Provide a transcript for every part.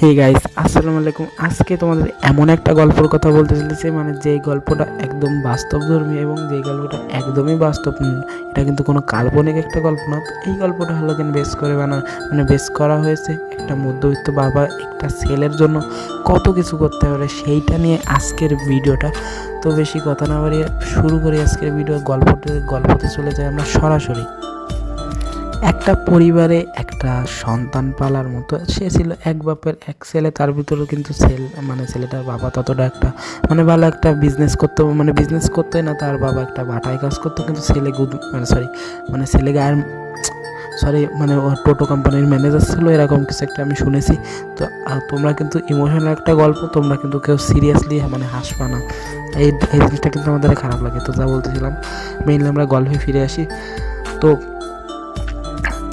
Hey guys, আসসালামু আলাইকুম। আজকে তোমাদের এমন একটা গল্পের কথা বলতে চলেছি, মানে যেই গল্পটা একদম বাস্তবধর্মী এবং যেই গল্পটা একদমই বাস্তব। এটা কিন্তু কোনো কাল্পনিক একটা গল্প না। এই গল্পটা হলো কিন্তু বেস করে বেস করা হয়েছে একটা মধ্যবিত্ত বাবা একটা ছেলের জন্য কত কিছু করতে পারে সেইটা নিয়ে আজকের ভিডিওটা। তো বেশি কথা না বাড়িয়ে শুরু করি আজকের ভিডিও। গল্পতে চলে যাই আমরা সরাসরি। একটা পরিবারে একটা সন্তান পালার মতো সে ছিল এক বাপের এক ছেলে। তার ভিতরেও কিন্তু ছেলেটার বাবা ততটা একটা ভালো একটা বিজনেস করতো, বিজনেস করতোই না। তার বাবা একটা বাটায় কাজ করতো, কিন্তু ছেলে ছেলে গায়ের ও টোটো কোম্পানির ম্যানেজার ছিল, এরকম কিছু একটা আমি শুনেছি। তো তোমরা কিন্তু ইমোশনাল একটা গল্প, তোমরা কিন্তু কেউ সিরিয়াসলি হাসবা না। এই জিনিসটা কিন্তু আমাদের খারাপ লাগে। তো যা বলতেছিলাম, মেইনলি আমরা গল্পে ফিরে আসি। তো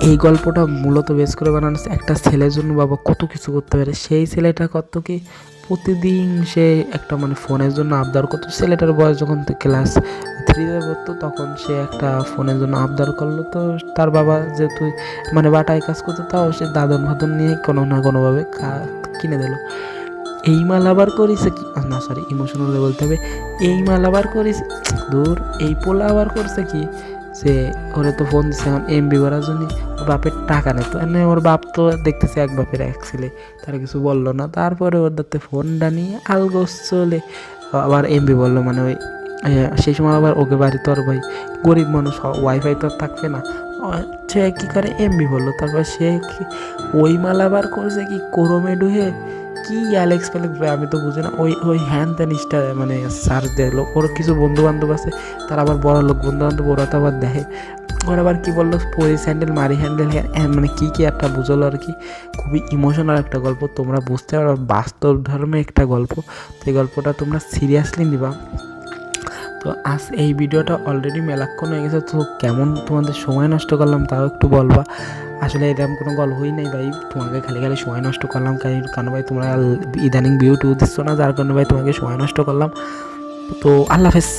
এই গল্পটা মূলত বেস করে বানানো একটা ছেলের জন্য বাবা কত কিছু করতে পারে। সেই ছেলেটা কত কি প্রতিদিন সে একটা ফোনের জন্য আবদার করতো। ছেলেটার বয়স যখন ক্লাস 3-তে পড়তো, তখন সে একটা ফোনের জন্য আবদার করলো। তো তার বাবা যেহেতু বাটায় কাজ করতো, তাও সে দাদন ভাদন নিয়ে কোনো না কোনোভাবে কিনে দিল। এই মাল আবার করিস কি না, ইমোশনালি বলতে হবে, এই মাল আবার করিস দূর, এই পোলা আবার করছে কি, সে ওরে তো ফোন দিচ্ছে এখন এমবি করার জন্য। ওর বাপের টাকা নেই, তো ওর বাপ তো দেখতেছে এক বাপের এক ছেলে, তারা কিছু বললো না। তারপরে ওর দাঁতে ফোনটা নিয়ে আলগোস চলে আবার এমবি বললো। ওই সেই সময় আবার ওকে বাড়ি তো আর ভাই গরিব মানুষ, ওয়াইফাই তো আর থাকবে না। সে কী করে এমবি বললো। তারপর সে ওই মাল আবার করছে কি ক্রোমে ডুহে কি অ্যালেক্স ফ্যালেক্স ভাই, আমি তো বুঝি না। ওই হ্যান ত্যান সার্চ দেখলো। ওর কিছু বন্ধু বান্ধব আছে, তারা আবার বড় লোক বন্ধু বান্ধব, ওরা তো আবার দেখে। ওরা আবার কী বললো, পরিস হ্যান্ডেল মারি হ্যান্ডেল কী একটা বুঝলো আর কি। খুবই ইমোশনাল একটা গল্প, তোমরা বুঝতে পারো বাস্তব ধর্মে একটা গল্প। তো এই গল্পটা তোমরা সিরিয়াসলি নিবা। তো আজ এই ভিডিওটা অলরেডি মেলাক্ষণ হয়ে গেছে। তো কেমন তোমাদের সময় নষ্ট করলাম তাও একটু বলবা। আসলে এরকম কোনো গল্পই নেই ভাই, তোমাকে খালি সময় নষ্ট করলাম। কারণ ভাই তোমরা ইদানিং ভিউ দিচ্ছ না, যার কারণে ভাই তোমাকে সময় নষ্ট করলাম। তো আল্লাহ হাফেজ।